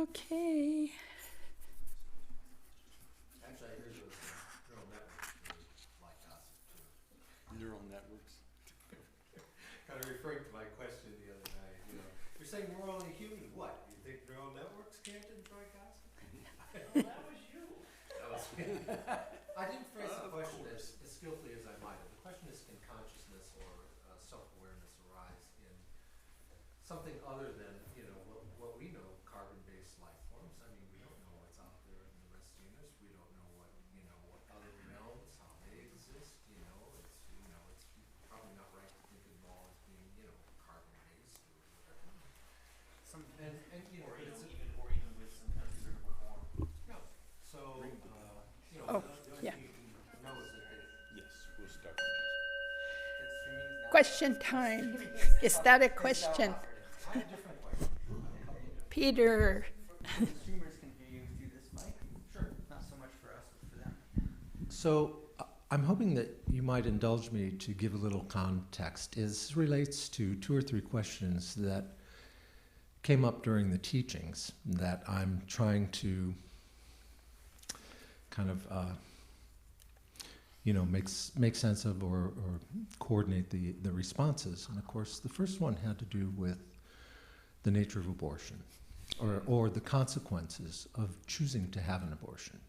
Okay. Actually, I heard those neural networks really like gossip too. Neural networks. Kind of referring to my question the other night, you're saying we're only human, what? You think neural networks can't enjoy gossip? Well, that was you. That was me. I didn't phrase the question as skillfully as I might have. The question is, can consciousness or self-awareness arise in something other than, what we know, carbon-based life forms? I mean, we don't know what's out there in the rest of the universe. We don't know what other realms, how they exist. It's probably not right to think of them all as being, carbon-based or whatever. Or even with some kind of physical form. Yeah. So, Oh, the yeah. only thing you can know is that Yes, we'll start. Question time. Is that a question? I have a different question. Peter. Consumers can hear you through this mic. Sure. Not so much for us, but for them. So I'm hoping that you might indulge me to give a little context. This relates to 2 or 3 questions that came up during the teachings that I'm trying to kind of make sense of or coordinate the responses. And of course, the first one had to do with the nature of abortion, or the consequences of choosing to have an abortion.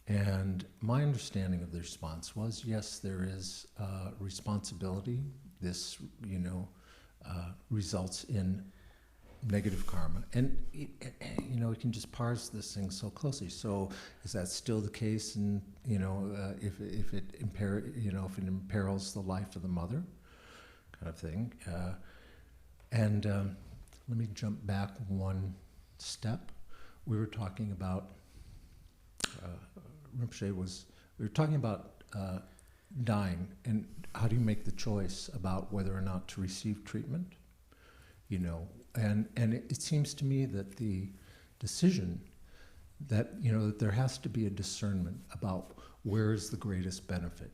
And my understanding of the response was, yes, there is responsibility. This, results in negative karma, and we can just parse this thing so closely. So, is that still the case? And if it imperils the life of the mother, kind of thing. Let me jump back one step. We were talking about we were talking about dying, and how do you make the choice about whether or not to receive treatment? And it seems to me that the decision that that there has to be a discernment about where is the greatest benefit.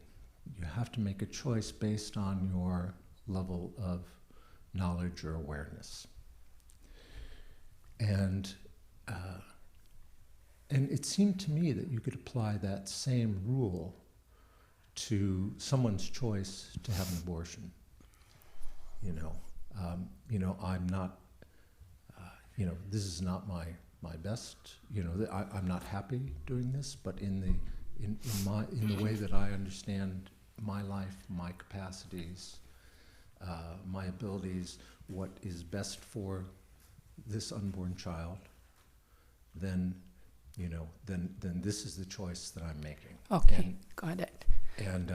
You have to make a choice based on your level of knowledge or awareness. And it seemed to me that you could apply that same rule to someone's choice to have an abortion. I'm not, this is not my best. I'm not happy doing this, but in the way that I understand my life, my capacities, my abilities, what is best for this unborn child, then this is the choice that I'm making. Okay, got it. And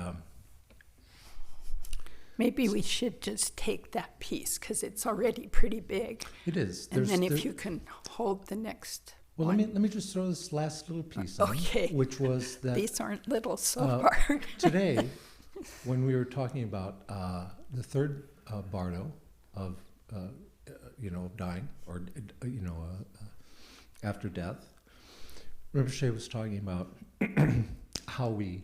maybe we should just take that piece because it's already pretty big. it is. And then if you can hold the next Well, one. let me just throw this last little piece in, Okay. which was that These aren't little so far. today, when we were talking about the third bardo of dying or after death, Rinpoche was talking about how we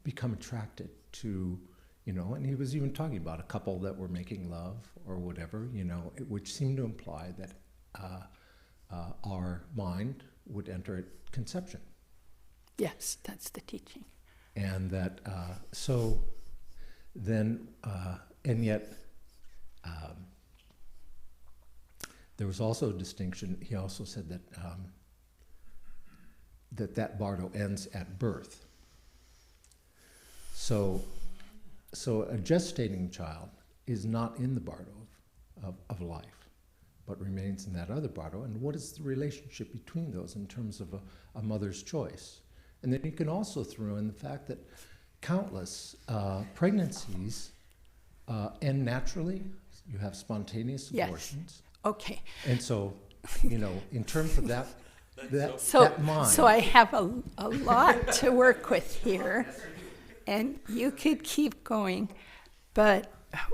become attracted to, and he was even talking about a couple that were making love or whatever, which seemed to imply that our mind would enter at conception. Yes, that's the teaching. And that, so then, and yet, there was also a distinction. He also said that that bardo ends at birth. So a gestating child is not in the bardo of life, but remains in that other bardo. And what is the relationship between those in terms of a mother's choice? And then you can also throw in the fact that countless pregnancies end naturally. You have spontaneous abortions. Yes. Okay. And so, in terms of that mind. So I have a lot to work with here, and you could keep going, but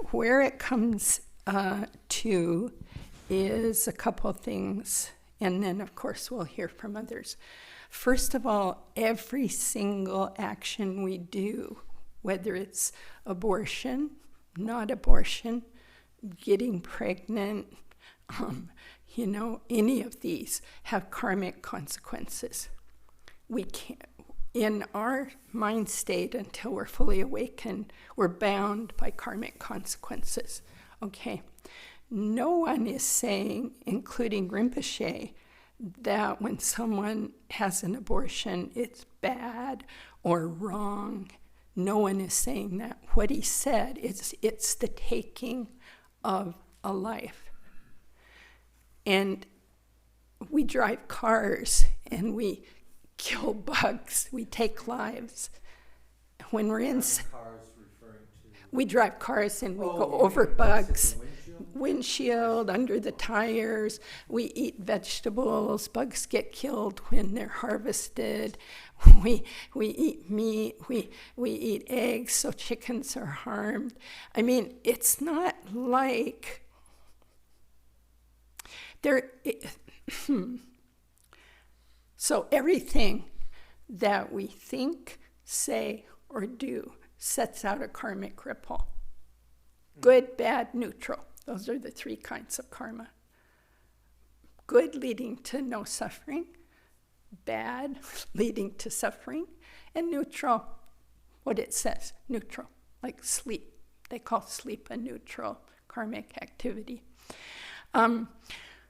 where it comes to is a couple of things, and then of course we'll hear from others. First of all, every single action we do, whether it's abortion, not abortion, getting pregnant, any of these have karmic consequences. We can't, in our mind state, until we're fully awakened, we're bound by karmic consequences. Okay? No one is saying, including Rinpoche, that when someone has an abortion, it's bad or wrong. No one is saying that. What he said is it's the taking of a life. And we drive cars and we kill bugs, we take lives. When we're in, Cars referring to. we drive cars and we go Oh, over okay. bugs. Windshield? Windshield, under the tires. We eat vegetables. Bugs get killed when they're harvested. We eat meat. We eat eggs, so chickens are harmed. I mean, it's not like there. So everything that we think, say, or do sets out a karmic ripple. Good, bad, neutral. Those are the three kinds of karma. Good leading to no suffering, bad leading to suffering, and neutral, what it says, neutral, like sleep. They call sleep a neutral karmic activity.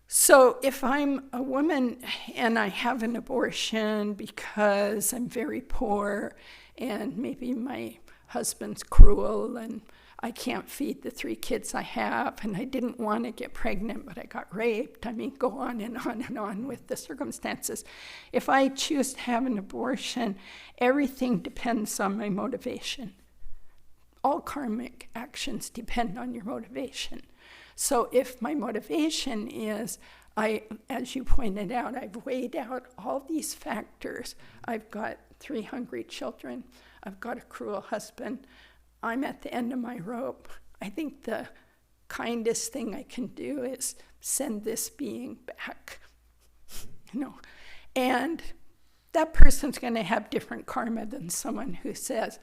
So if I'm a woman and I have an abortion because I'm very poor and maybe my husband's cruel and I can't feed the 3 kids I have, and I didn't want to get pregnant, but I got raped. I mean, go on and on and on with the circumstances. If I choose to have an abortion, everything depends on my motivation. All karmic actions depend on your motivation. So if my motivation is, as you pointed out, I've weighed out all these factors. I've got 3 hungry children. I've got a cruel husband. I'm at the end of my rope. I think the kindest thing I can do is send this being back, And that person's going to have different karma than someone who says,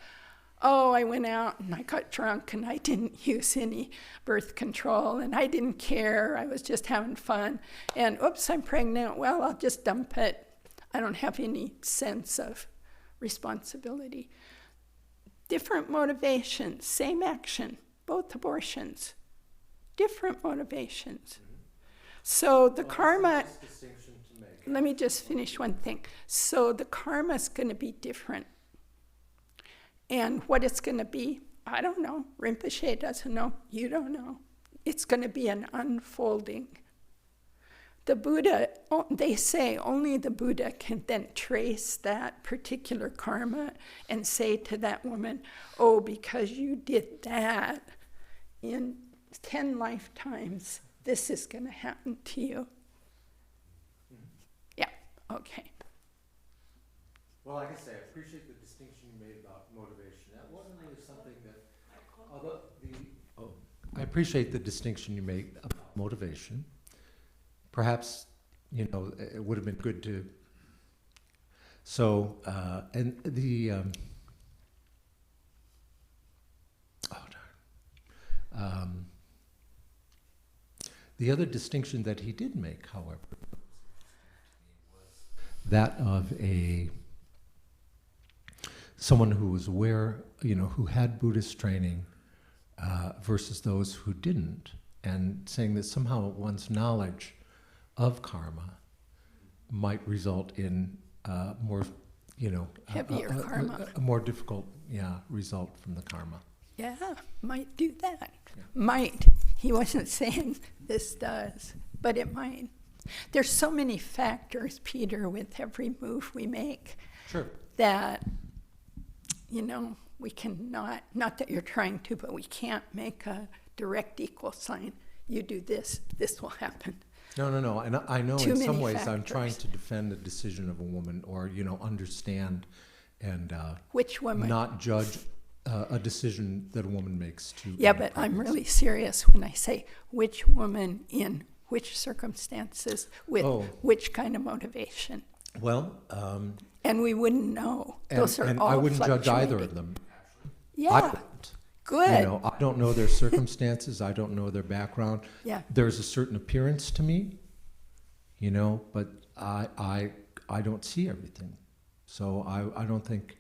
oh, I went out and I got drunk and I didn't use any birth control and I didn't care. I was just having fun. And oops, I'm pregnant. Well, I'll just dump it. I don't have any sense of responsibility. Different motivations, same action, both abortions, different motivations. So the karma, Distinction to make. let me just finish one thing. So the karma is going to be different. And what it's going to be, I don't know. Rinpoche doesn't know. You don't know. It's going to be an unfolding. The Buddha, they say only the Buddha can then trace that particular karma and say to that woman, oh, because you did that in 10 lifetimes, this is going to happen to you. Yeah, okay. Well, like I say, I appreciate the distinction you made about motivation. That wasn't really something that, although I appreciate the distinction you made about motivation. Perhaps, it would have been good to. So, and the the other distinction that he did make, however, was that of someone who was aware, who had Buddhist training versus those who didn't, and saying that somehow one's knowledge of karma might result in more, Heavier karma. A more difficult, result from the karma. Yeah, might do that. Yeah. Might. He wasn't saying this does, but it might. There's so many factors, Peter, with every move we make. Sure. That, we cannot, not that you're trying to, but we can't make a direct equal sign. You do this, this will happen. No. And I know Too in some many ways I'm trying factors. to defend the decision of a woman, or understand and Which woman? not judge a decision that a woman makes to. Yeah, but I'm really serious when I say which woman in which circumstances with which kind of motivation. Well, And we wouldn't know. Those are and all I wouldn't judge either fluctuating. of them. Yeah, I wouldn't. good. I don't know their circumstances. I don't know their background. Yeah. There's a certain appearance to me you know, but I don't see everything. So I don't think,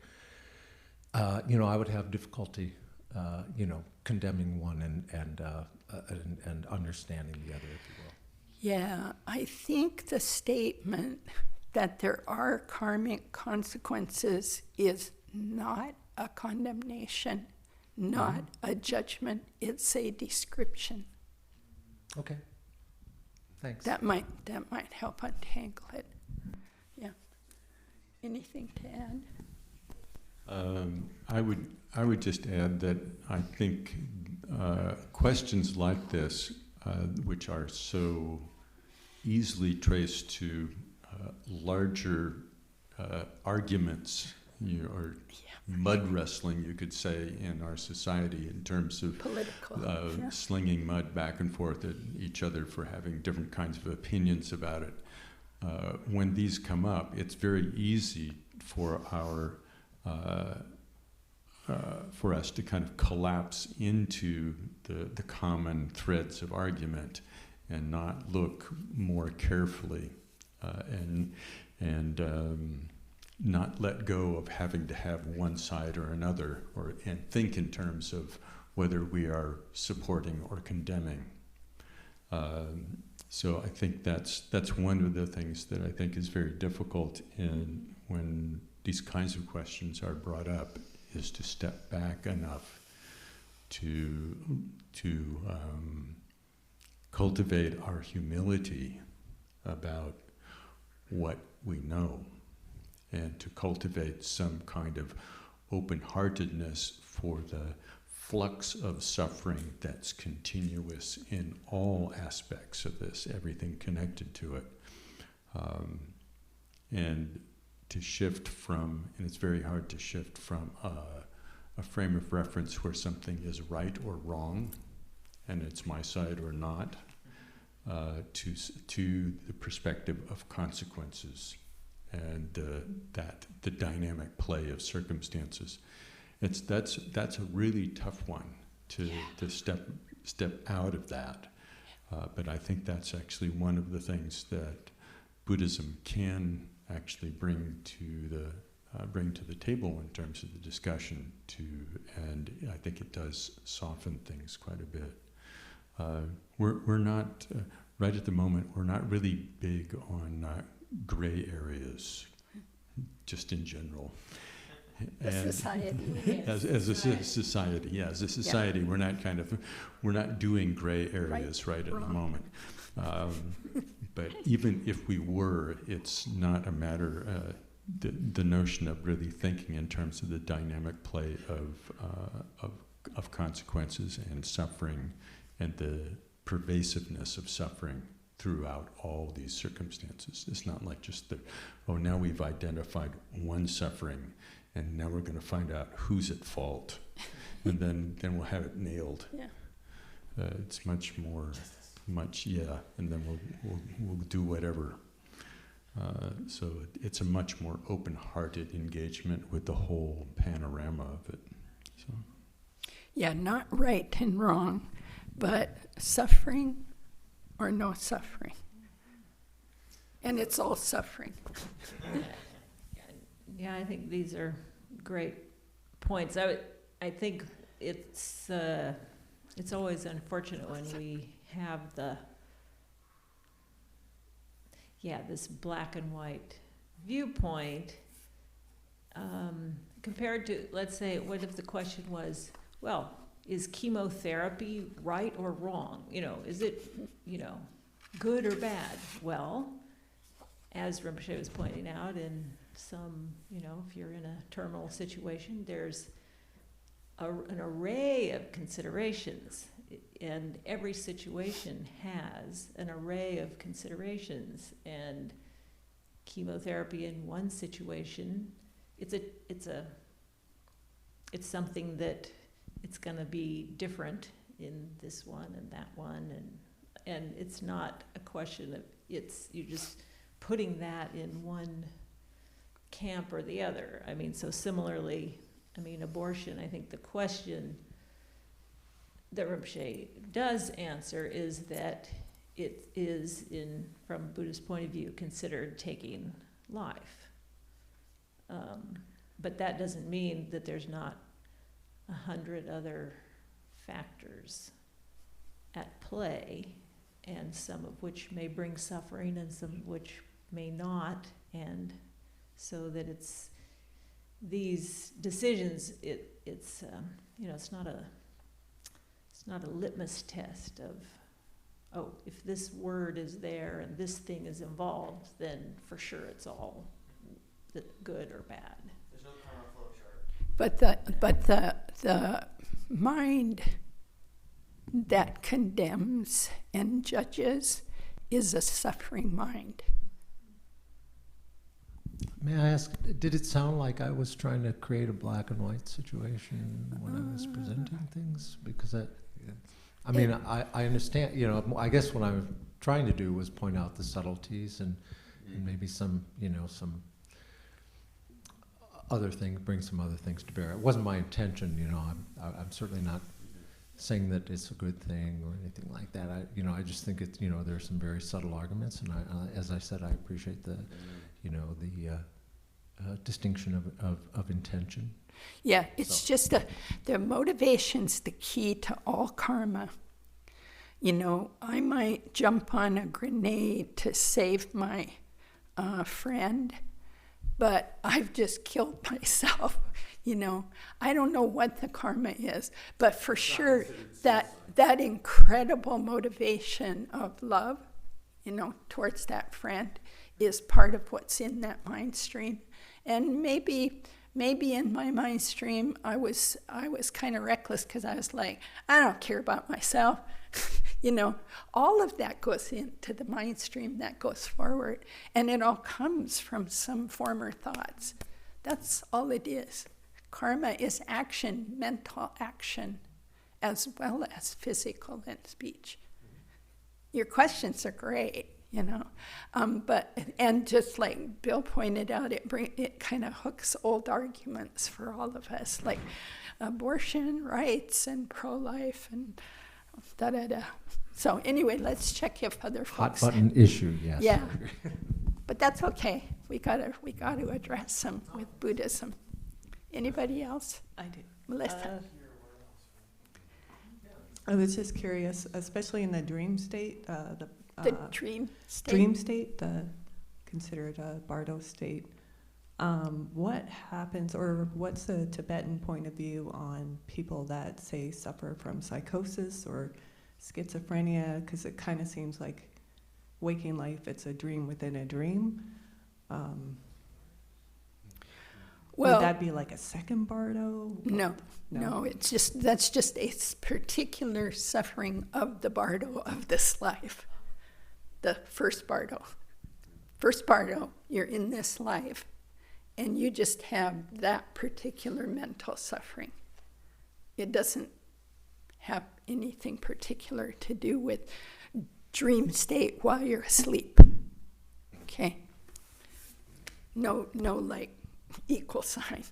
you know, I would have difficulty, you know, condemning one and understanding the other, if you will. Yeah, I think the statement that there are karmic consequences is not a condemnation, not a judgment. It's a description. Okay. Thanks. That might help untangle it. Yeah. Anything to add? I would just add that I think questions like this, which are so easily traced to larger arguments, you know, or mud wrestling, you could say, in our society in terms of Political. slinging mud back and forth at each other for having different kinds of opinions about it. When these come up, it's very easy for for us to kind of collapse into the common threads of argument and not look more carefully and not let go of having to have one side or another, and think in terms of whether we are supporting or condemning. So I think that's one of the things that I think is very difficult when these kinds of questions are brought up, is to step back enough to cultivate our humility about what we know, and to cultivate some kind of open-heartedness for the flux of suffering that's continuous in all aspects of this, everything connected to it. And to shift from, and it's very hard to shift from a frame of reference where something is right or wrong, and it's my side or not, to the perspective of consequences and the dynamic play of circumstances. That's a really tough one to step out of that. But I think that's actually one of the things that Buddhism can actually bring to the table in terms of the discussion and I think it does soften things quite a bit. We're not right at the moment. We're not really big on gray areas, just in general. Society. As a society, as a society, we're not doing gray areas right at the moment. But even if we were, it's not a matter. The notion of really thinking in terms of the dynamic play of consequences and suffering, and the pervasiveness of suffering throughout all these circumstances. It's not like just now we've identified one suffering, and now we're going to find out who's at fault, and then we'll have it nailed. Yeah. It's much more, and then we'll do whatever. So it's a much more open-hearted engagement with the whole panorama of it. So. Yeah, not right and wrong, but suffering or no suffering. And it's all suffering. Yeah, I think these are great points. I think it's always unfortunate when we have this black and white viewpoint compared to, let's say, what if the question was, well, is chemotherapy right or wrong? Is it, good or bad? Well, as Rinpoche was pointing out, in some, if you're in a terminal situation, there's an array of considerations, and every situation has an array of considerations. And chemotherapy in one situation, it's something that it's going to be different in this one and that one, and it's not a question of you're just putting that in one camp or the other. So similarly, abortion, I think the question that Rinpoche does answer is that it is, from Buddhist point of view, considered taking life. But that doesn't mean that there's not 100 other factors at play, and some of which may bring suffering and some of which may not, and so that it's these decisions, it's not a litmus test of, oh, if this word is there and this thing is involved, then for sure it's all good or bad. There's no karma flow chart. But the mind that condemns and judges is a suffering mind. May I ask, did it sound like I was trying to create a black and white situation when I was presenting things? Because I mean, I understand, I guess what I'm trying to do was point out the subtleties and maybe some other things, bring some other things to bear. It wasn't my intention, I'm certainly not saying that it's a good thing or anything like that. I just think it's, there's some very subtle arguments, and as I said, I appreciate the distinction of intention. Yeah, it's just the motivation's the key to all karma. I might jump on a grenade to save my friend, but I've just killed myself. I don't know what the karma is, but for sure that incredible motivation of love, towards that friend is part of what's in that mind stream. And maybe in my mind stream, I was kind of reckless because I was like, I don't care about myself. All of that goes into the mind stream that goes forward, and it all comes from some former thoughts. That's all it is. Karma is action, mental action, as well as physical and speech. Your questions are great, but just like Bill pointed out, it kind of hooks old arguments for all of us, like abortion rights and pro-life and da-da-da. So anyway, let's check if other folks... Hot button issue, yes. Yeah, but that's okay. We got to address them with Buddhism. Anybody else? I do. Melissa? I was just curious, especially in the dream state, The dream state? dream state, the considered a Bardo state. What happens, or what's the Tibetan point of view on people that, say, suffer from psychosis or schizophrenia? Because it kind of seems like waking life, it's a dream within a dream. Well, would that be like a second Bardo? No, that's just a particular suffering of the Bardo of this life. The first Bardo. First Bardo, you're in this life, and you just have that particular mental suffering. It doesn't have anything particular to do with dream state while you're asleep. Okay? No, like equal sign.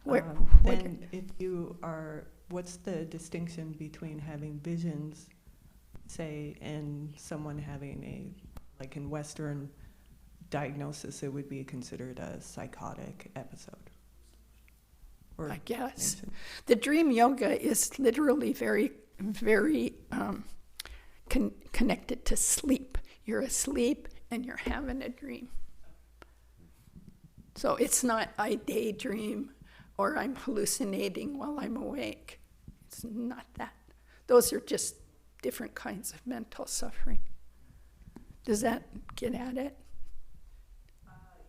Then if you are, what's the distinction between having visions, say, and someone having like in Western diagnosis, it would be considered a psychotic episode? Or I guess. The dream yoga is literally very, very connected to sleep. You're asleep and you're having a dream. So it's not I daydream or I'm hallucinating while I'm awake. It's not that. Those are just different kinds of mental suffering. Does that get at it?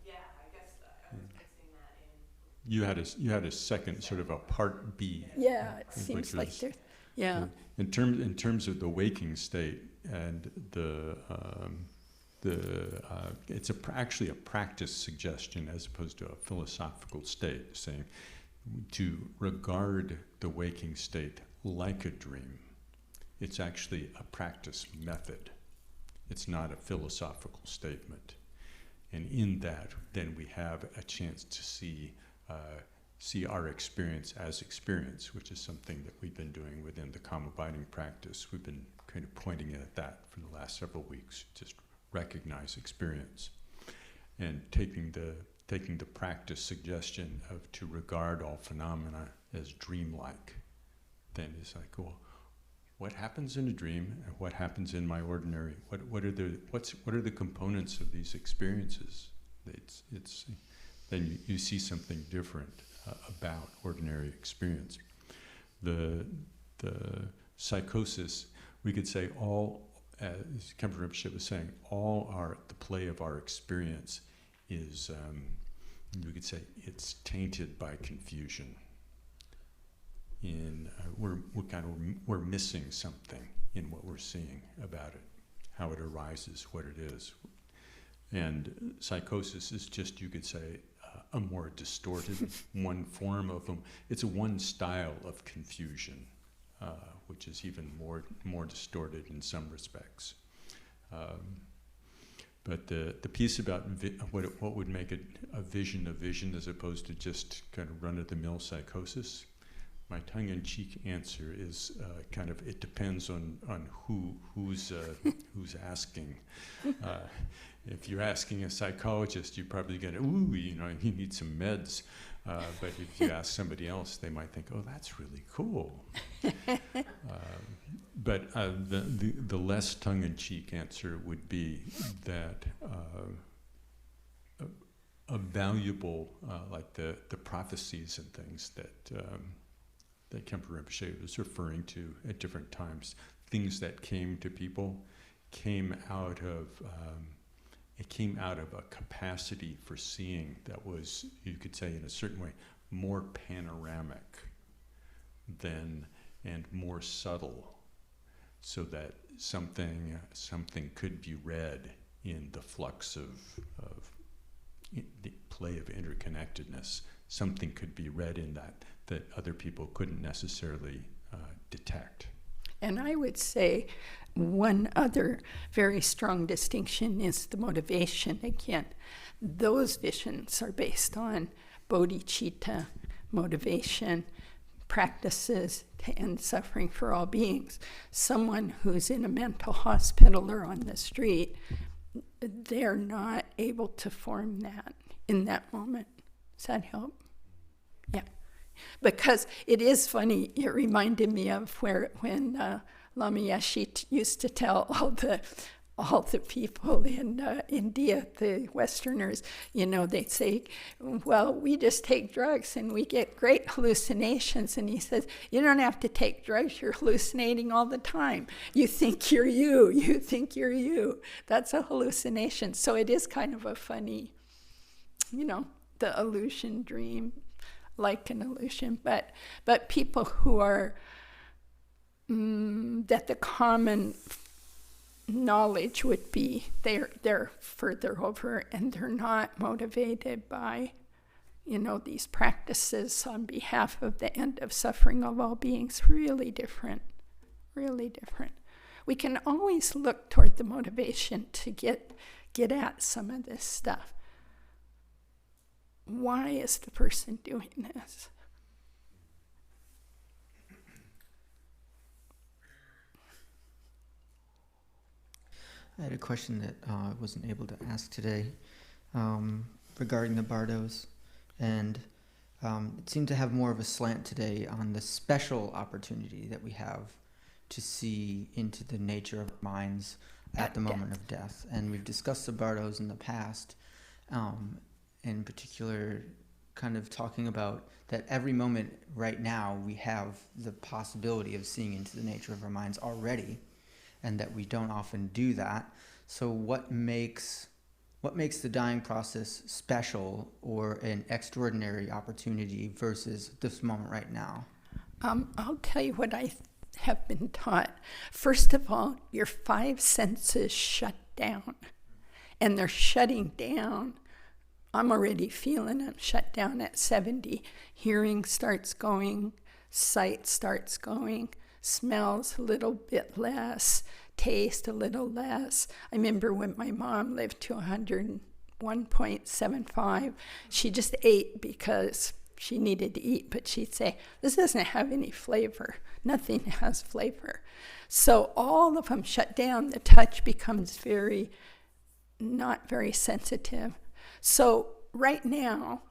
Yeah, I guess I was mixing that in. You had a second sort of a part B. Yeah, it seems like there's, yeah. In terms of the waking state and it's actually a practice suggestion as opposed to a philosophical state, saying to regard the waking state like a dream. It's actually a practice method. It's not a philosophical statement. And in that, then we have a chance to see our experience as experience, which is something that we've been doing within the calm abiding practice. We've been kind of pointing at that for the last several weeks. Just recognize experience, and taking the practice suggestion of to regard all phenomena as dreamlike. Then it's like, well, what happens in a dream and what happens in my ordinary? What are the components of these experiences? It's then you see something different about ordinary experience. The psychosis, we could say all, as Kemper Rinpoche was saying, the play of our experience is, we could say, it's tainted by confusion. We're missing something in what we're seeing about it, how it arises, what it is. And psychosis is just, you could say, a more distorted one form of them. It's a one style of confusion, which is even more distorted in some respects. But the piece about what would make it a vision as opposed to just kind of run-of-the-mill psychosis, my tongue-in-cheek answer is kind of, it depends on who's asking. If you're asking a psychologist, you're probably going to, you need some meds. But if you ask somebody else, they might think, oh, that's really cool. But the less tongue-in-cheek answer would be that a valuable, like the prophecies and things that Kemper Rinpoche was referring to at different times, things that came to people, came out of a capacity for seeing that was, you could say in a certain way, more panoramic and more subtle, so that something could be read in the flux of the play of interconnectedness. Something could be read in that other people couldn't necessarily detect. And I would say one other very strong distinction is the motivation. Again, those visions are based on bodhicitta, motivation, practices to end suffering for all beings. Someone who's in a mental hospital or on the street, they're not able to form that in that moment. Does that help? Yeah. Because it is funny, it reminded me of when Lama Yeshe used to tell all the people in India, the Westerners, they'd say, well, we just take drugs and we get great hallucinations. And he says, you don't have to take drugs, you're hallucinating all the time. You think you're you. That's a hallucination. So it is kind of a funny, the illusion dream, like an illusion, but people who are that the common knowledge would be they're further over and they're not motivated by these practices on behalf of the end of suffering of all beings. Really different. We can always look toward the motivation to get at some of this stuff. Why is the person doing this? I had a question that I wasn't able to ask today regarding the bardos, and it seemed to have more of a slant today on the special opportunity that we have to see into the nature of our minds at the moment of death. And we've discussed the bardos in the past, in particular kind of talking about that every moment right now we have the possibility of seeing into the nature of our minds already, and that we don't often do that. So what makes the dying process special or an extraordinary opportunity versus this moment right now? I'll tell you what I have been taught. First of all, your 5 senses shut down, and they're shutting down. I'm already feeling them shut down at 70. Hearing starts going, sight starts going, smells a little bit less, taste a little less. I remember when my mom lived to 101.75, she just ate because she needed to eat, but she'd say, this doesn't have any flavor. Nothing has flavor. So all of them shut down. The touch becomes not very sensitive. So right now,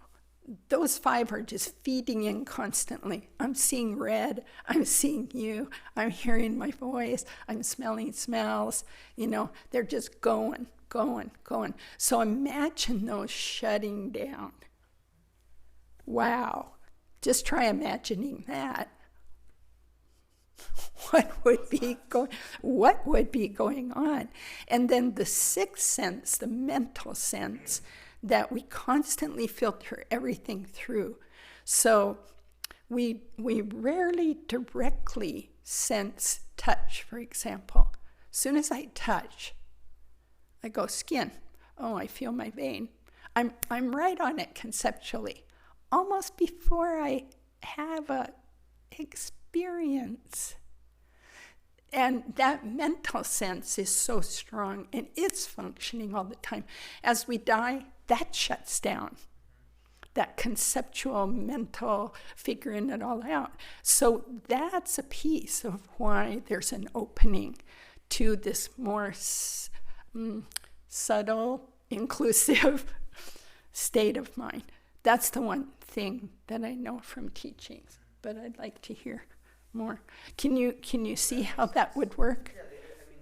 those 5 are just feeding in constantly. I'm seeing red. I'm seeing you. I'm hearing my voice. I'm smelling smells. They're just going. So imagine those shutting down. Wow. Just try imagining that. What would be going on? And then the 6th sense, the mental sense, that we constantly filter everything through. So we rarely directly sense touch, for example. As soon as I touch, I go skin. Oh, I feel my vein. I'm right on it conceptually, almost before I have a experience. And that mental sense is so strong, and it's functioning all the time. As we die, that shuts down. That conceptual, mental, figuring it all out. So that's a piece of why there's an opening to this more subtle, inclusive state of mind. That's the one thing that I know from teachings, but I'd like to hear more. Can you see how that would work?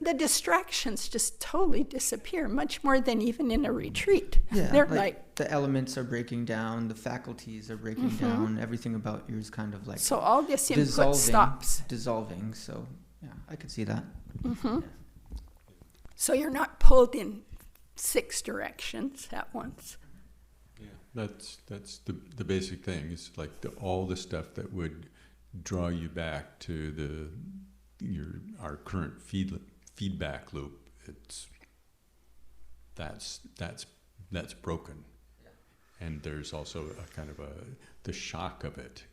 The distractions just totally disappear, much more than even in a retreat. Yeah, They're like the elements are breaking down, the faculties are breaking down, everything about you is kind of like so all this input stops. Dissolving, so yeah, I could see that. Yeah. So you're not pulled in 6 directions at once. Yeah, that's the basic thing. It's like all the stuff that would draw you back to our current feedback loop. That's broken, and there's also a kind of the shock of it.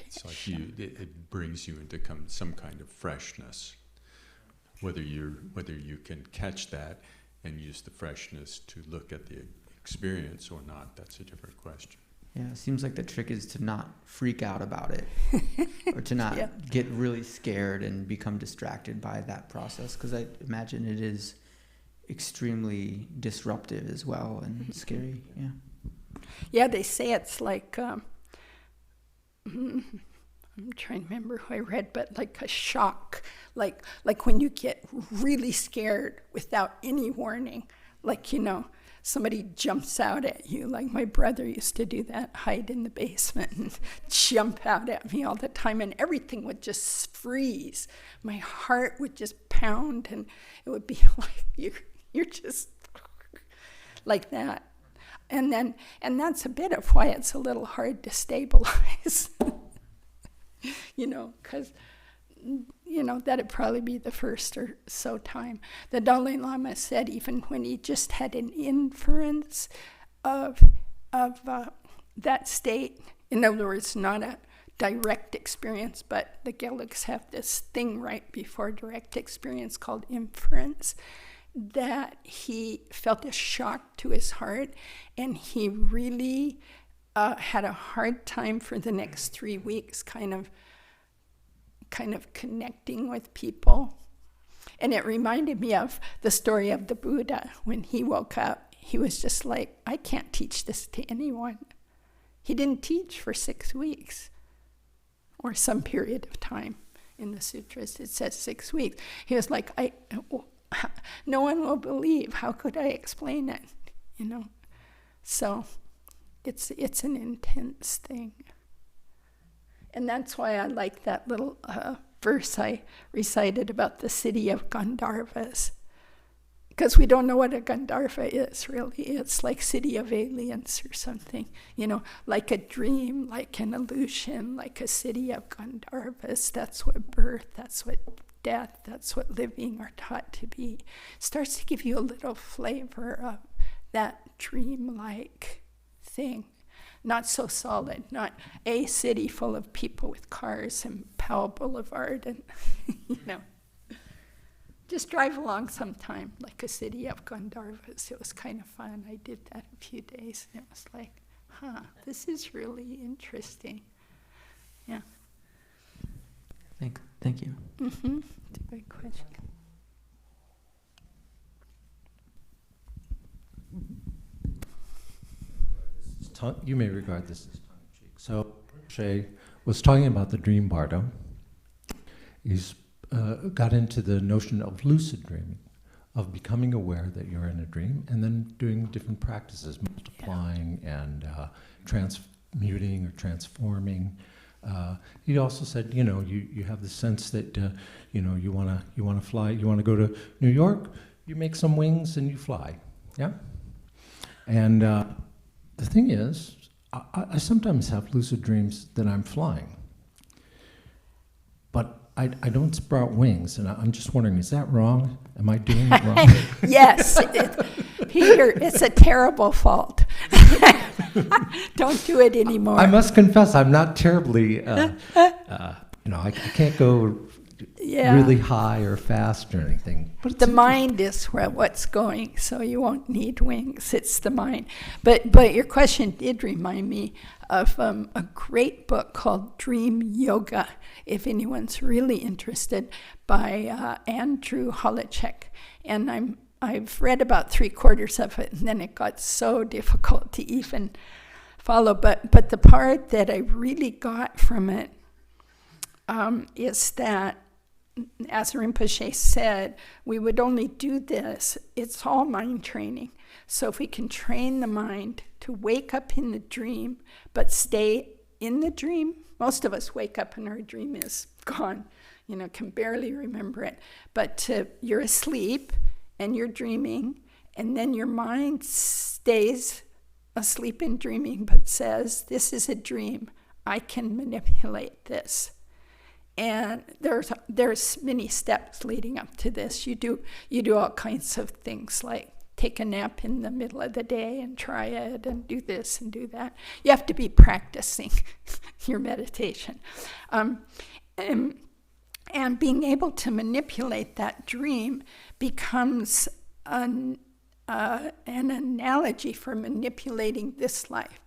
It's like it brings you into some kind of freshness. Whether you can catch that and use the freshness to look at the experience or not, that's a different question. Yeah, it seems like the trick is to not freak out about it or to not get really scared and become distracted by that process, because I imagine it is extremely disruptive as well and scary. Yeah, they say it's like, I'm trying to remember who I read, but like a shock, like when you get really scared without any warning, like, somebody jumps out at you, like my brother used to do that, hide in the basement and jump out at me all the time, and everything would just freeze. My heart would just pound, and it would be like you're just like that. And that's a bit of why it's a little hard to stabilize, because that'd probably be the first or so time. The Dalai Lama said even when he just had an inference of that state, in other words, not a direct experience, but the Gelug's have this thing right before direct experience called inference, that he felt a shock to his heart, and he really had a hard time for the next 3 weeks kind of connecting with people. And it reminded me of the story of the Buddha. When he woke up, he was just like, I can't teach this to anyone. He didn't teach for 6 weeks or some period of time. In the sutras, it says 6 weeks. He was like, no one will believe. How could I explain it? So it's an intense thing. And that's why I like that little verse I recited about the city of Gandharvas. Because we don't know what a Gandharva is, really. It's like city of aliens or something. Like a dream, like an illusion, like a city of Gandharvas. That's what birth, that's what death, that's what living are taught to be. It starts to give you a little flavor of that dream-like thing. Not so solid, not a city full of people with cars and Powell Boulevard and, Just drive along sometime, like a city of Gandharvas. It was kind of fun. I did that a few days, and it was like, This is really interesting. Yeah. Thank you. Mm-hmm. It's a good question. You may regard this as tongue-in-cheek. So Shay was talking about the dream bardo. He's got into the notion of lucid dreaming, of becoming aware that you're in a dream, and then doing different practices, multiplying and transmuting or transforming. He also said, you have the sense that you want to fly, you want to go to New York, you make some wings and you fly, yeah. And the thing is, I sometimes have lucid dreams that I'm flying, but I don't sprout wings, and I'm just wondering, is that wrong? Am I doing it wrong? Yes, Peter, it's a terrible fault. Don't do it anymore. I must confess, I'm not terribly, I can't go really high or fast or anything. But the mind is what's going, so you won't need wings. It's the mind. But your question did remind me of a great book called Dream Yoga, if anyone's really interested, by Andrew Holacek. And I've read about 3/4 of it, and then it got so difficult to even follow. But the part that I really got from it is that, as Rinpoche said, we would only do this. It's all mind training. So if we can train the mind to wake up in the dream, but stay in the dream, most of us wake up and our dream is gone, can barely remember it. But you're asleep and you're dreaming, and then your mind stays asleep and dreaming, but says, this is a dream. I can manipulate this. And there's many steps leading up to this. You do all kinds of things, like take a nap in the middle of the day and try it, and do this and do that. You have to be practicing your meditation. And being able to manipulate that dream becomes an analogy for manipulating this life.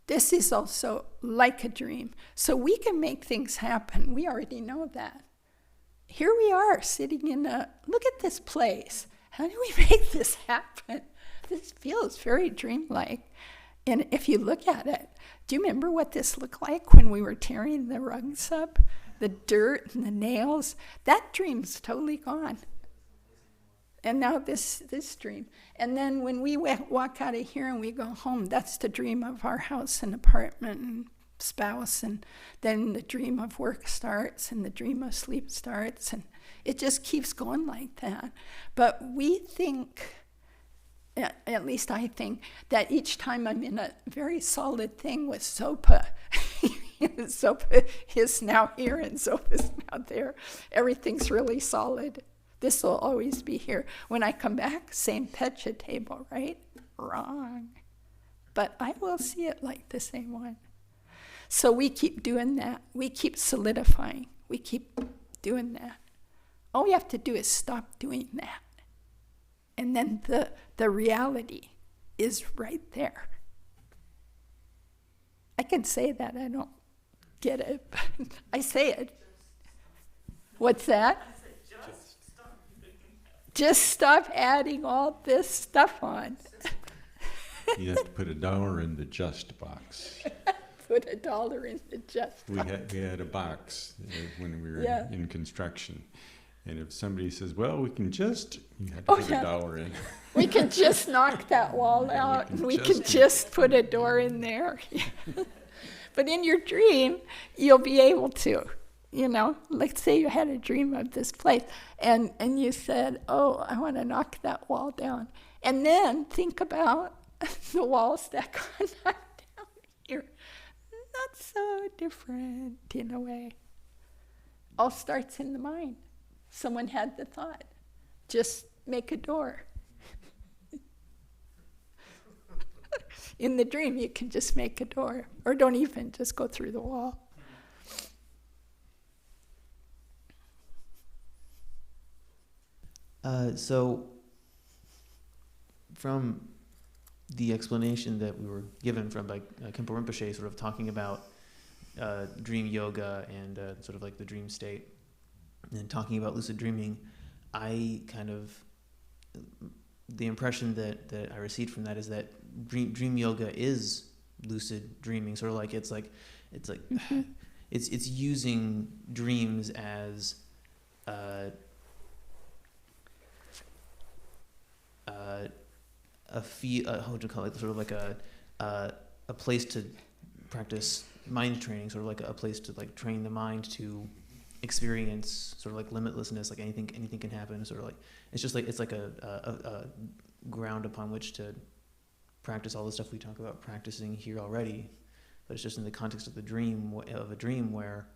This is also like a dream. So we can make things happen. We already know that. Here we are sitting look at this place. How do we make this happen? This feels very dreamlike. And if you look at it, do you remember what this looked like when we were tearing the rugs up? The dirt and the nails? That dream's totally gone. And now this dream. And then when we walk out of here and we go home, that's the dream of our house and apartment and spouse. And then the dream of work starts and the dream of sleep starts. And it just keeps going like that. But we think, at least I think, that each time I'm in a very solid thing with Zopa, Zopa is now here and Zopa's now there. Everything's really solid. This will always be here. When I come back, same Pecha table, right? Wrong. But I will see it like the same one. So we keep doing that. We keep solidifying. We keep doing that. All we have to do is stop doing that. And then the reality is right there. I can say that. I don't get it, but I say it. What's that? Just stop adding all this stuff on. You have to put $1 in the just box. Put $1 in the just box. We had a box when we were Yeah. in construction. And if somebody says, well, we can just, you have to put $1 in. We can just knock that wall out, and we can just put a door in there. But in your dream, you'll be able to. Let's say you had a dream of this place, and you said, oh, I want to knock that wall down. And then think about the walls that got knocked down here. Not so different in a way. All starts in the mind. Someone had the thought, just make a door. In the dream, you can just make a door, or don't even, just go through the wall. So, from the explanation that we were given from like Khenpo Rinpoche, sort of talking about dream yoga and sort of like the dream state, and talking about lucid dreaming, I kind of, the impression that I received from that is that dream yoga is lucid dreaming, sort of like it's Mm-hmm. it's using dreams as how would you call it, sort of like a place to practice mind training, sort of like a place to like train the mind to experience sort of like limitlessness, like anything can happen, sort of like it's just like it's like a ground upon which to practice all the stuff we talk about practicing here already, but it's just in the context of a dream where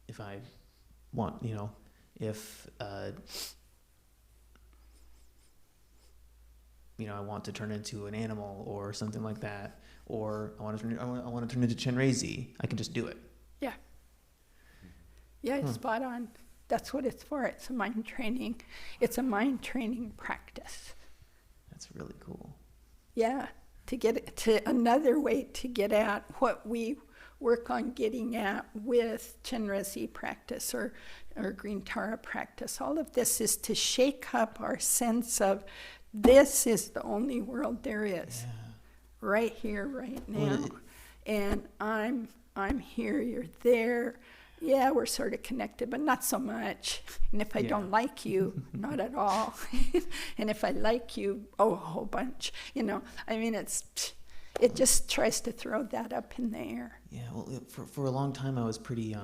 if I want, if I want to turn into an animal or something like that, or I want to turn into Chenrezig, I can just do it. Yeah, spot on. That's what it's for. It's a mind training. It's a mind training practice. That's really cool. Yeah, to get to another way to get at what we work on getting at with Chenrezig practice or Green Tara practice. All of this is to shake up our sense of this is the only world there is, right here, right now. And I'm here, you're there. Yeah, we're sort of connected, but not so much. And if I don't like you, not at all. And if I like you, a whole bunch. I mean, it just tries to throw that up in the air. Yeah, well, for a long time I was pretty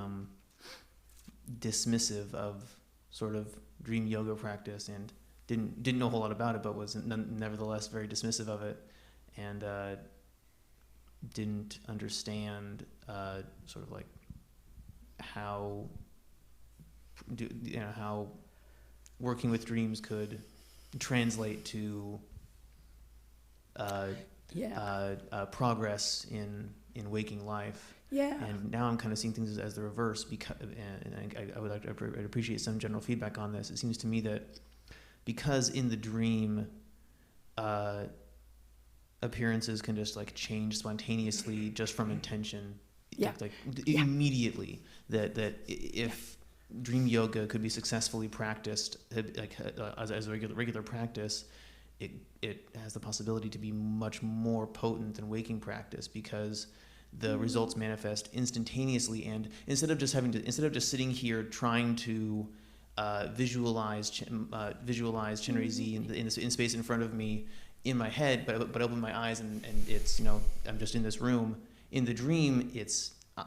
dismissive of sort of dream yoga practice and didn't know a whole lot about it, but was nevertheless very dismissive of it, and didn't understand sort of like how working with dreams could translate to progress in waking life. Yeah. And now I'm kind of seeing things as the reverse, because, and I'd appreciate some general feedback on this. It seems to me that because in the dream, appearances can just like change spontaneously just from intention, immediately. That if dream yoga could be successfully practiced, like as a regular practice, it has the possibility to be much more potent than waking practice, because the results manifest instantaneously, and instead of just sitting here trying to visualize Chenrezig in space in front of me in my head, but open my eyes and it's I'm just in this room. In the dream,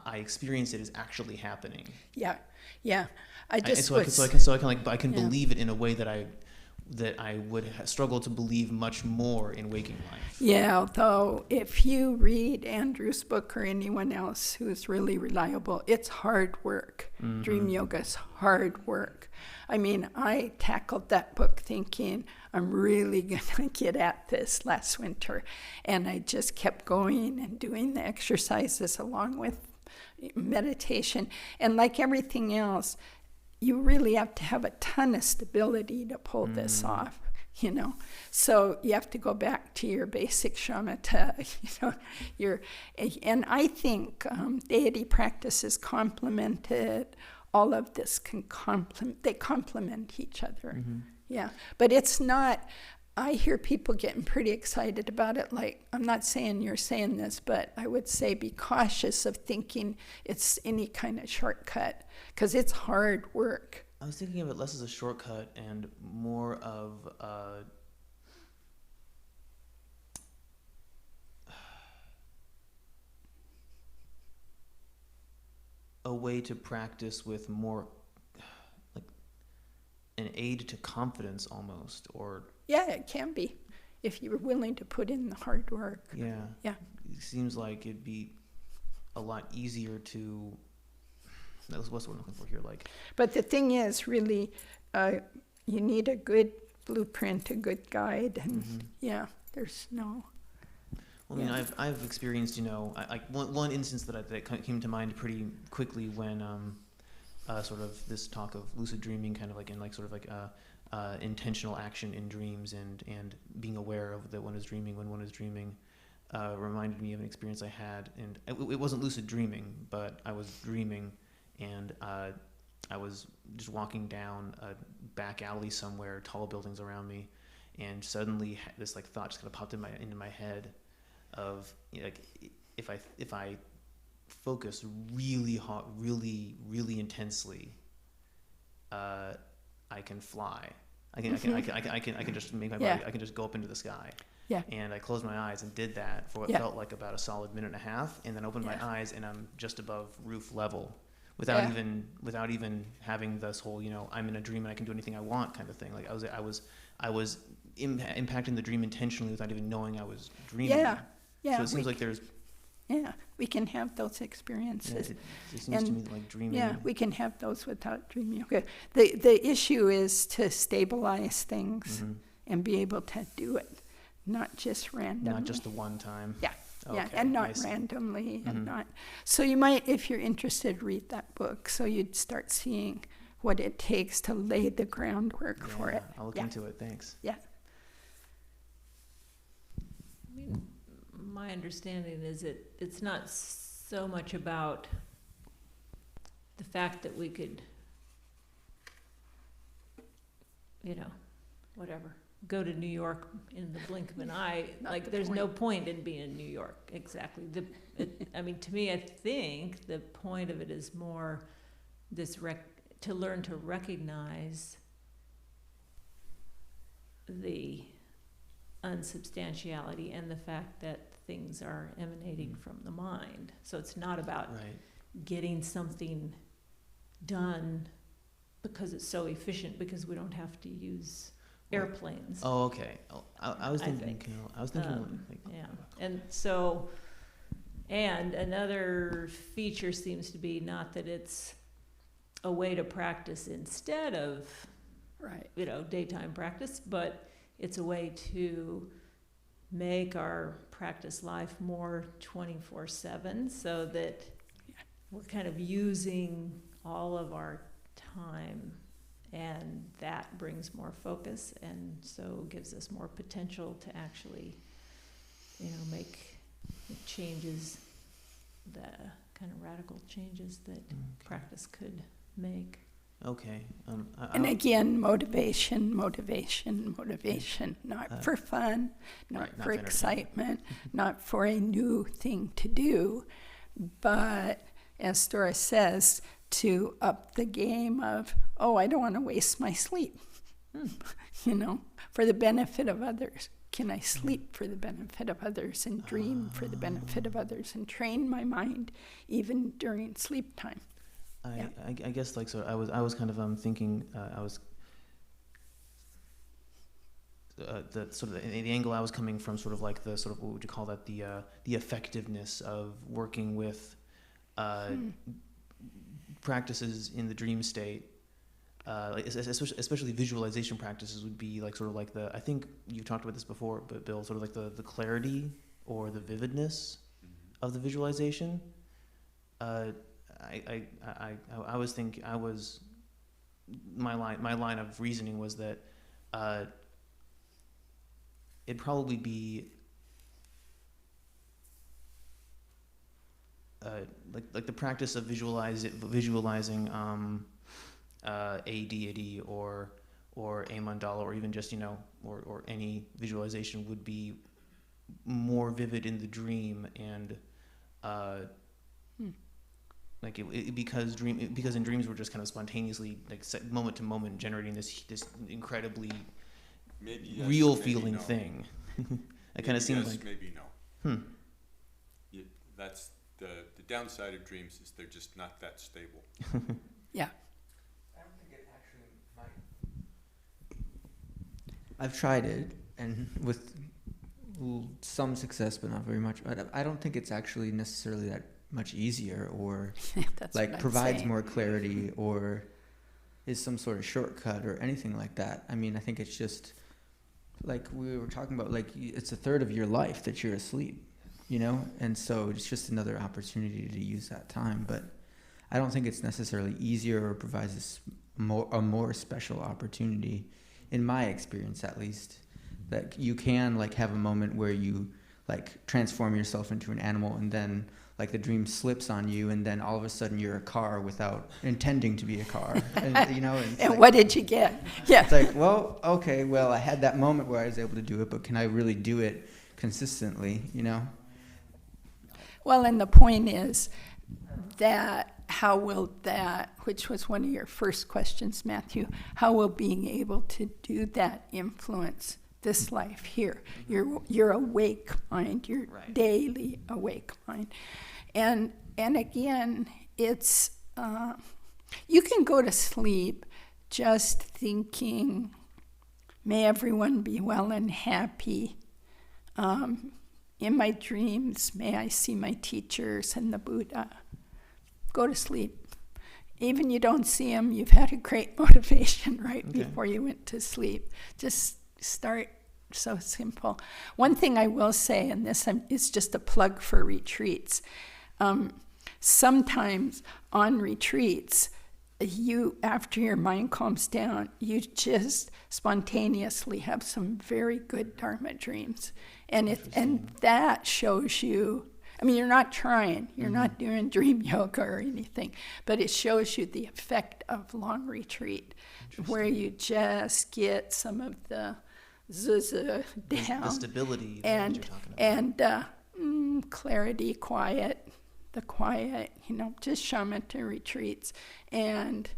I experience it as actually happening. Yeah. I can believe it in a way that I would struggle to believe much more in waking life. Yeah, although if you read Andrew's book or anyone else who's really reliable, it's hard work. Mm-hmm. Dream yoga's hard work. I mean, I tackled that book thinking I'm really going to get at this last winter. And I just kept going and doing the exercises along with meditation. And like everything else, you really have to have a ton of stability to pull this off, So you have to go back to your basic shamatha, and I think deity practices complemented. All of this they complement each other. Mm-hmm. Yeah, but it's not. I hear people getting pretty excited about it. Like, I'm not saying you're saying this, but I would say be cautious of thinking it's any kind of shortcut, because it's hard work. I was thinking of it less as a shortcut and more of a way to practice with more like an aid to confidence almost, or yeah, it can be if you're willing to put in the hard work. Yeah. It seems like it'd be a lot easier to. That's what I'm looking for here. But the thing is, really, you need a good blueprint, a good guide, and there's no. Well, I mean, I've experienced, one instance that came to mind pretty quickly when sort of this talk of lucid dreaming, kind of like in like sort of like intentional action in dreams and being aware of that one is dreaming when one is dreaming reminded me of an experience I had, and it wasn't lucid dreaming, but I was dreaming, and I was just walking down a back alley somewhere, tall buildings around me, and suddenly this like thought just kind of popped into my head of, you know, like if I focus really hard, really intensely, I can fly. I can just make my body. I can just go up into the sky. Yeah. And I closed my eyes and did that for what felt like about a solid minute and a half, and then opened my eyes and I'm just above roof level, without even having this whole, you know, I'm in a dream and I can do anything I want kind of thing. Like I was impacting the dream intentionally without even knowing I was dreaming. Yeah. So it seems like there's. Yeah, we can have those experiences. It seems to me like dreaming. Yeah, we can have those without dreaming. Okay. The issue is to stabilize things and be able to do it, not just randomly. Not just the one time. Yeah. Okay, Yeah, and I not see. randomly, and not. So you might, if you're interested, read that book. So you'd start seeing what it takes to lay the groundwork for it. I'll look into it. Thanks. Yeah. I mean, my understanding is it's not so much about the fact that we could, you know, whatever, go to New York in the blink of an eye. Like, there's no point in being in New York. Exactly. I mean, to me, I think the point of it is more this to learn to recognize the unsubstantiality and the fact that things are emanating from the mind. So it's not about getting something done because it's so efficient, because we don't have to use airplanes. Oh, okay. I was thinking. Yeah, and so, and another feature seems to be not that it's a way to practice instead of, you know, daytime practice, but it's a way to make our practice life more 24/7, so that we're kind of using all of our time, and that brings more focus, and so gives us more potential to actually, you know, make changes, the kind of radical changes that practice could make. Okay. And again, motivation, not for fun, not for excitement, not for a new thing to do, but, as Doris says, to up the game of, I don't want to waste my sleep, you know, for the benefit of others. Can I sleep for the benefit of others, and dream for the benefit of others, and train my mind even during sleep time? I guess, like, so I was kind of thinking, the sort of the angle I was coming from, sort of like the sort of, what would you call that, the effectiveness of working with practices in the dream state, like especially visualization practices would be like sort of like I think you've talked about this before, but Bill, sort of like the clarity or the vividness of the visualization. My line of reasoning was that it'd probably be like the practice of visualizing a deity or a mandala, or even just, you know, or any visualization would be more vivid in the dream, and like because in dreams we're just kind of spontaneously, like, moment to moment, generating this incredibly real feeling thing. It kind of seems like maybe no. That's the downside of dreams, is they're just not that stable. Yeah. I don't think it actually might. I've tried it, and with some success, but not very much. I don't think it's actually necessarily that much easier, or like provides more clarity, or is some sort of shortcut or anything like that. I mean, I think it's just like we were talking about, like, it's a third of your life that you're asleep, you know, and so it's just another opportunity to use that time. But I don't think it's necessarily easier or provides a more special opportunity in my experience at least, that you can like have a moment where you like transform yourself into an animal, and then like the dream slips on you, and then all of a sudden you're a car without intending to be a car. And, you know, and, And like, what did you get? Yeah. it's like, well, okay, well, I had that moment where I was able to do it, but can I really do it consistently, you know? Well, and the point is that how will that, which was one of your first questions, Matthew, how will being able to do that influence this life here? Your awake mind, your Right. daily awake mind. And again, it's, you can go to sleep just thinking, may everyone be well and happy. In my dreams, may I see my teachers and the Buddha. Go to sleep. Even you don't see them, you've had a great motivation right Okay. before you went to sleep. Just start so simple. One thing I will say, and this is just a plug for retreats. Sometimes on retreats, you, after your mind calms down, you just spontaneously have some very good Dharma dreams. And that shows you, I mean, you're not trying, you're not doing dream yoga or anything, but it shows you the effect of long retreat, where you just get some of the zuzu down. The stability that and you're talking about. and clarity, quiet, the quiet, you know, just shamatha retreats. And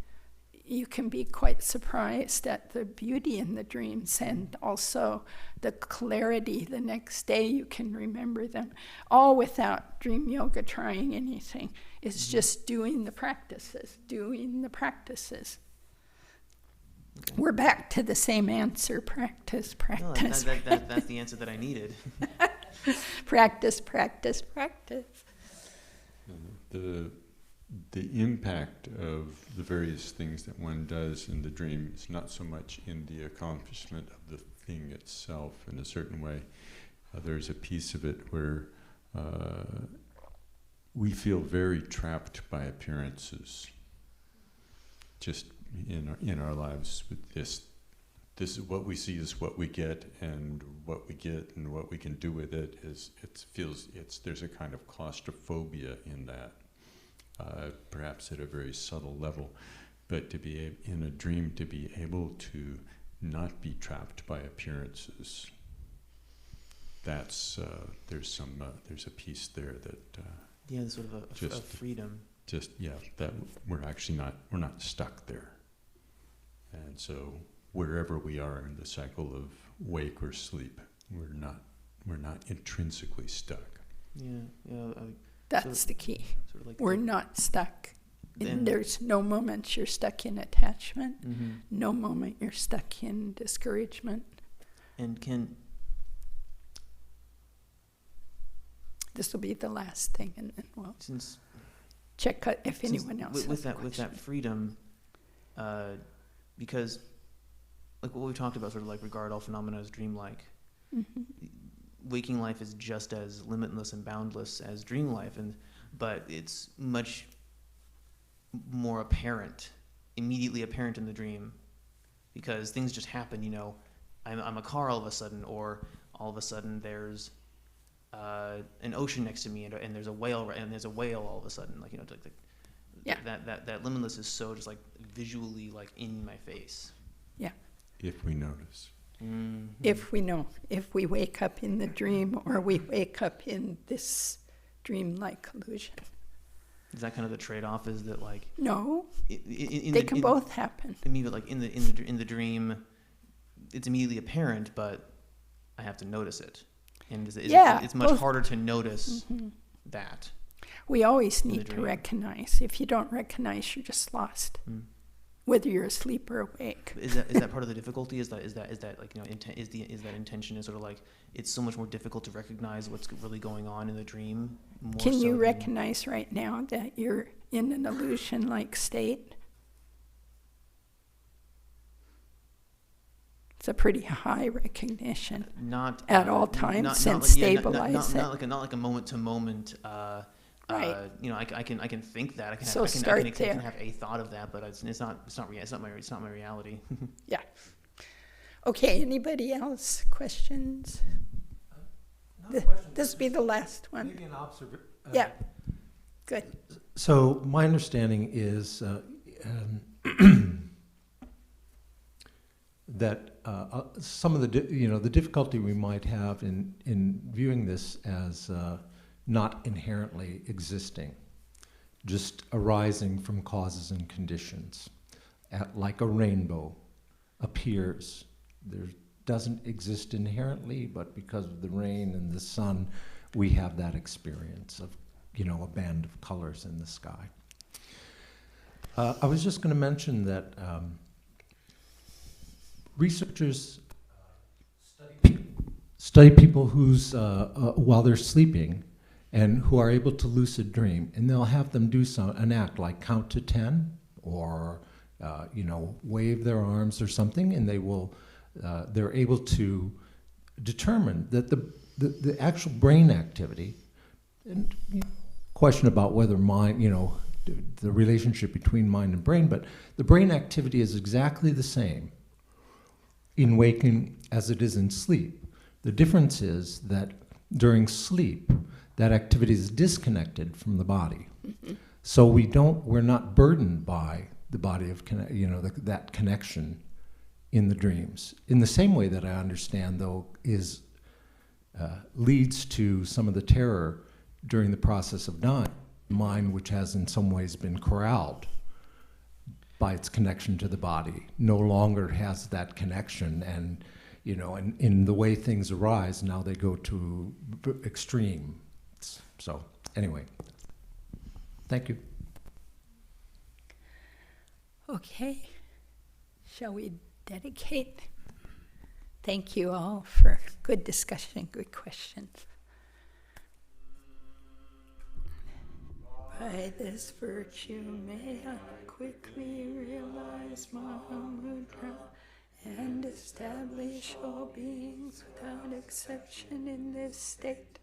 you can be quite surprised at the beauty in the dreams, and also the clarity the next day you can remember them, all without dream yoga trying anything. It's just doing the practices. Okay. We're back to the same answer: practice. No, that's the answer that I needed. Practice. The impact of the various things that one does in the dream is not so much in the accomplishment of the thing itself in a certain way. There's a piece of it where we feel very trapped by appearances. Just in our lives, with this is what we see is what we get, and what we get and what we can do with it is there's a kind of claustrophobia in that. Perhaps at a very subtle level, but to be in a dream, to be able to not be trapped by appearances, that's there's a piece there that Yeah, sort of a freedom. that we're not stuck there, and so wherever we are in the cycle of wake or sleep, we're not intrinsically stuck. Yeah. That's the key. Sort of like We're not stuck. Then- And there's no moment you're stuck in attachment. Mm-hmm. No moment you're stuck in discouragement. And This will be the last thing, and then we'll since check if anyone else with has a that question. freedom, because like what we talked about, sort of like regard all phenomena as dreamlike. Mhm. Waking life is just as limitless and boundless as dream life, but it's much more immediately apparent in the dream, because things just happen. You know, I'm a car all of a sudden, or all of a sudden there's an ocean next to me, and there's a whale, and there's a whale all of a sudden. Like, you know, Yeah. that limitless is so just like visually like in my face. If we notice. Mm-hmm. If we know, if we wake up in the dream or we wake up in this dreamlike illusion. Is that kind of the trade-off? Is that like No, in they can both happen. I mean, but like in the dream, it's immediately apparent, but I have to notice it, and it's much both. harder to notice Mhm. that. We always In the need to dream. recognize. If you don't recognize, you're just lost, Mm. whether you're asleep or awake. Is that part of the difficulty? Is that like, you know, is that intention is sort of like it's so much more difficult to recognize what's really going on in the dream? More Can so you than- recognize right now that you're in an illusion-like state? It's a pretty high recognition. Not at all times not and like, stabilize it. not like a moment to moment. Right. You know, I can think that I can So have, I can, start I can there. have a thought of that, but it's not my reality. Yeah. Okay, anybody else? Questions? Not a question, This will be the last one. maybe an observation. Yeah, good. So my understanding is that some of the the difficulty we might have in viewing this as not inherently existing, just arising from causes and conditions, like a rainbow appears. There doesn't exist inherently, but because of the rain and the sun, we have that experience of a band of colors in the sky. I was just going to mention that researchers study people who's while they're sleeping and who are able to lucid dream, and they'll have them do an act like count to 10 or wave their arms or something, and they're able to determine that the actual brain activity, and question about whether mind, the relationship between mind and brain, but the brain activity is exactly the same in waking as it is in sleep. The difference is that during sleep, that activity is disconnected from the body. So we're not burdened by the body of, that connection in the dreams. In the same way that I understand, though, leads to some of the terror during the process of dying, mind which has in some ways been corralled by its connection to the body, no longer has that connection, and in the way things arise, now they go to extreme. So anyway, thank you. Okay, shall we dedicate? Thank you all for good discussion, good questions. By this virtue may I quickly realize Mahamudra and establish all beings without exception in this state.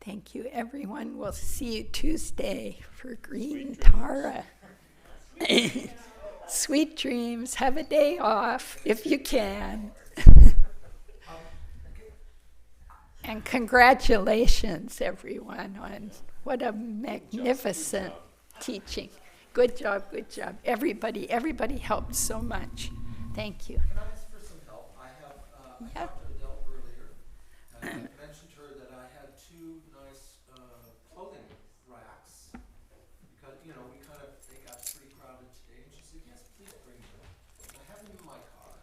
Thank you, everyone. We'll see you Tuesday for Green Tara. Sweet dreams. Have a day off if you can. And congratulations, everyone, on what a magnificent teaching. Good job, good job. Everybody helped so much. Thank you. Can I ask for some help? I talked to Adele earlier, and I mentioned to her that I had two nice clothing racks, because, they got pretty crowded today, and she said, yes, please bring them. And I have them in my car.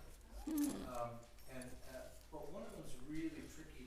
But one of them is really tricky.